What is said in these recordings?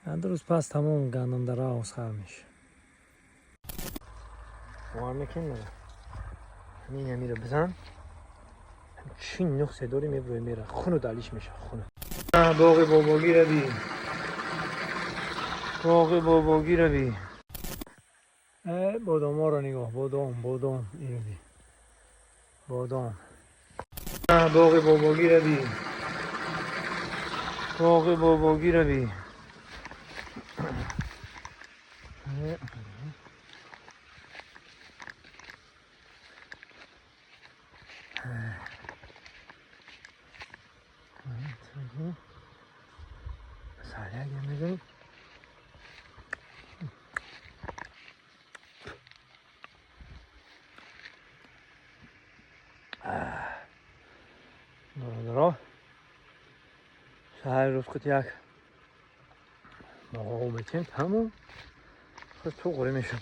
چند روز پس تمام گندم داره آسخر میشه. باور میکنی همین میره بزن چی نقصه داری میره خونو دلیش میشه خونو. باقی باباگی روی بادام ها رو نگاه بادام این روی بادام باقی باباگی روی سریع اگه میگم برادرها سهر روز کت یک باقا بچین تموم خود تو قوری میشم.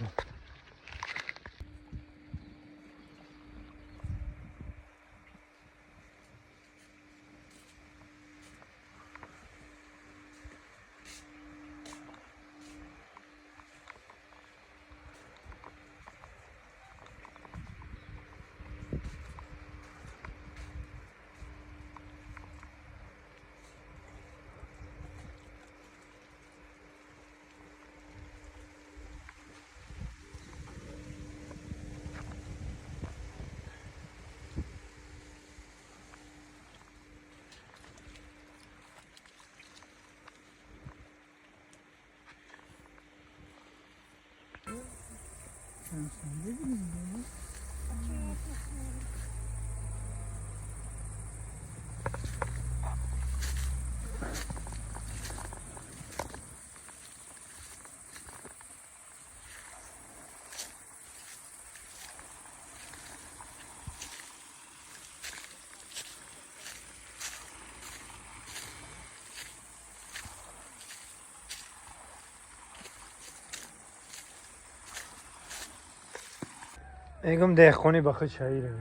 میگم دهخونی بخود شهیره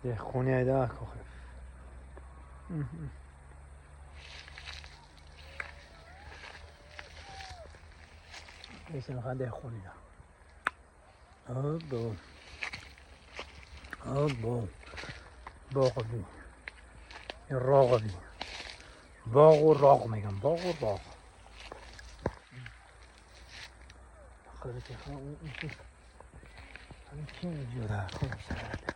دهخونی ایده اکو خیف ایسه نخواه دهخونی ده بو باغ بی راغ بی باغ و راغ میگم باغ و راغ خیلی که خواه اون همین چی اینجوره خود سرده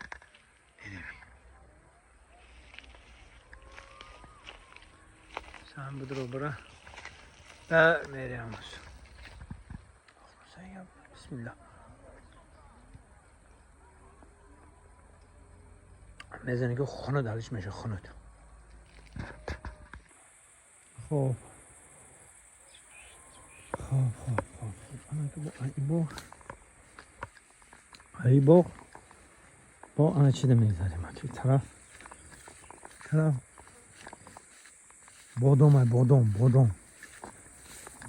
سهم بدرو بره در میری هموز بسم الله میزنی که خونه دلش میشه خونه تو. خب انا که ای با انا چی ده میذاریم که طرف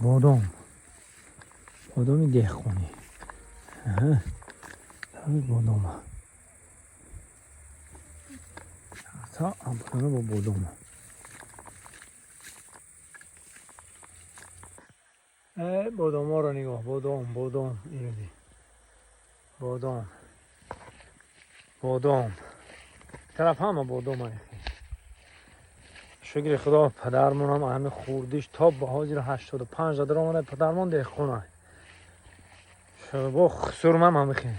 بادامی دهخونی بادام تا بادام با بادام بادام ها رو نگاه بادام اینو دی بادام طرف همه بادام های شکر خدا پدرمون هم همه خوردیش تا به حاضر 85 دادر آمده پدرمون دهخونه با خسرمم هم بخیر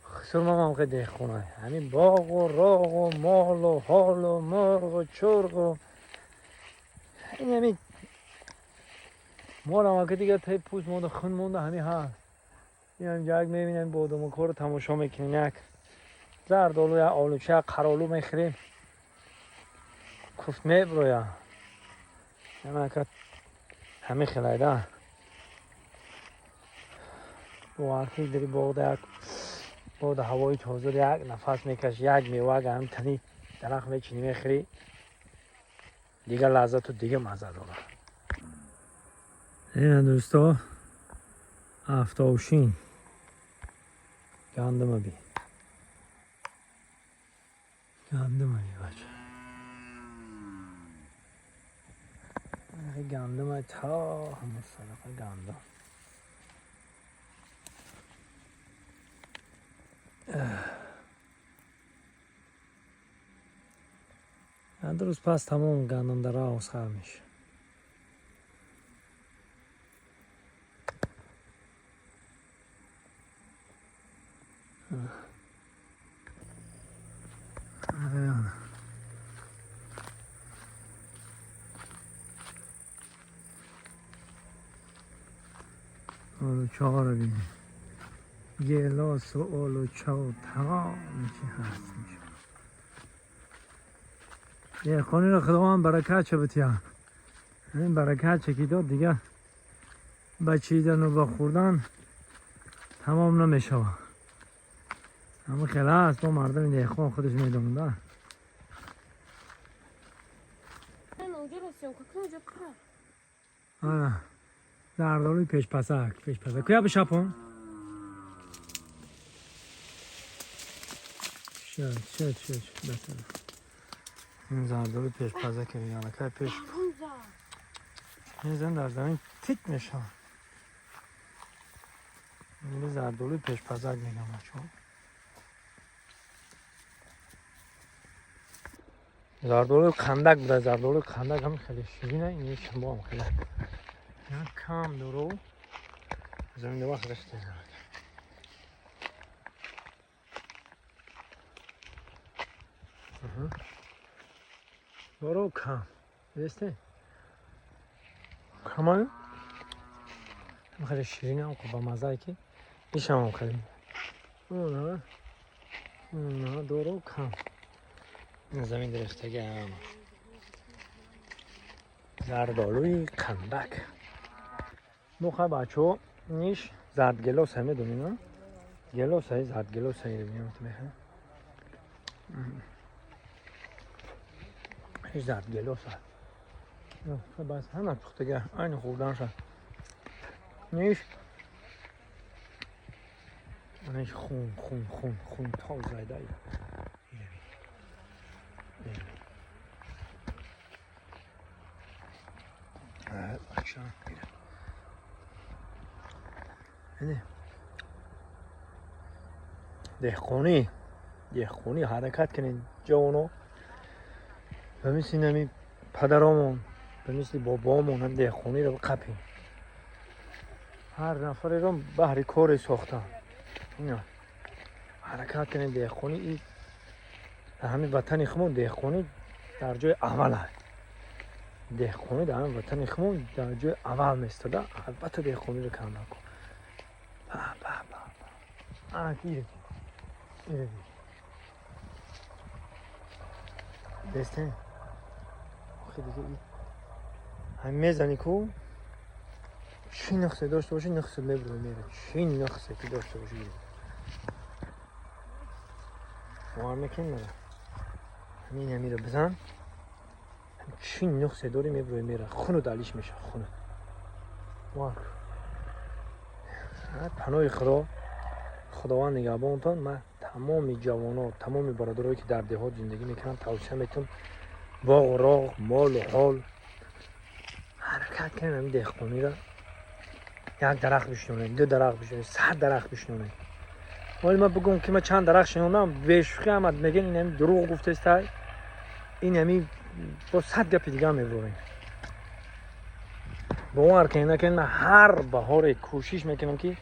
خسرمم هم خیلی دهخونه همین باغ و راغ و مال و حال و مرغ و چرغ و این همین مال هم که دیگه تای پوست مونده خون مونده همین هست این هم جگ میبینیم بادام و کار تماشا میکنیم یک زردالو یا آلوچه قرالو میخریم کفت میبرویم همه که همه خیلیده با هرکی داری باغده یک باغده هوای تازه یک نفس میکش یک میوه هم تنی درخت میچینی میخری دیگه لذت و دیگه مزه داره. این دوستا افتاوشین گندم بی بچه صدقه گندم تا همون صدقه گندم. دو روز پس تمام گندم در راه اسخر میشه. آلوچه ها رو بینید، گلاس و آلوچه و تمام چی هست میشه. یه خونی رو خداوند برکت چه بتیم، این برکت چه که داد دیگه بچیدن و بخوردن تمام نمیشه. اما خیلی هست با مردم دیخون خودش میدونده. آره زردالوی پیش پسک کیا بشپون؟ شد بسیار این زردالوی پیش پسک که میگن که پیش میزن در زمین تیک میشه. این زردالوی پیش پسک میگم چون زردالوی خندق بوده. زردالوی خندق هم خیلی شیرینه. این یک با هم خیلی کم درو زمین دو وقت رشته زمین درو کم دیسته کمال هم خیلی شیرینه هم با مزه که ایش هم خیلی اونه درو کم زمین درختگی هم زردالوی خندق نوخه بچه ها نیش زرد گلاس همه دونی نه گلاس های زرد گلاس های بینیم تو بخواه هیچ زرد گلاس ها بس همه پختگه این خوردن شد نیش نیش خون تا زایده ای بخشان اینه دهخونی حرکت کنین جوانو و مثل نمی پدرامون و مثل بابامون هم دهخونی رو بقپیم. هر نفری رو بهر کاری ساختن اینا حرکت کنین دهخونی ای همین وطن خمون دهخونی در جای اول هست. دهخونی در همین وطن خمون در جای اول میستده. البته دهخونی رو کم نکن. ایره دسته خیلی دیگه هم میزنی کو چی نقصه داشته باشی نقصه میبره میره. چی نقصه که داشته باشی وار میکن میره همین همیره بزن چی نقصه داری میبره میره خونو دلیش میشه خونو وار پناه خداوند نگهبانتان. من تمام جوانان تمام برادرایی که در دهات زندگی میکنن توصیه میکنم باغ و راغ مال و حال حرکت کنین. همین دهخونی را یک درخت بشنونین 2 درخت بشنونین 100 درخت بشنونین. ولی من بگم که من چند درخت شنوندم بهشوخی احمد میگن این همین دروغ گفته است. این همین با 100 گپ دیگه میبرین. باور کنین که من هر بهار کوشش میکنم که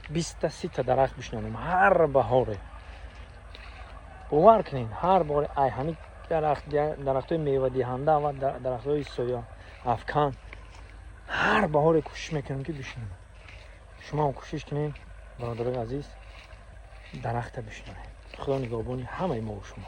20 تا 30 تا درخت بشنونم هر بهار. باور کنین هر بار ای همین درختای میوه دهنده و درختای سویا افکان هر بهار کوشش میکنم که بشنونم. شما هم کوشش کنین برادرای عزیز درخت بشنونین. خدا نگهبان همه ما و شما.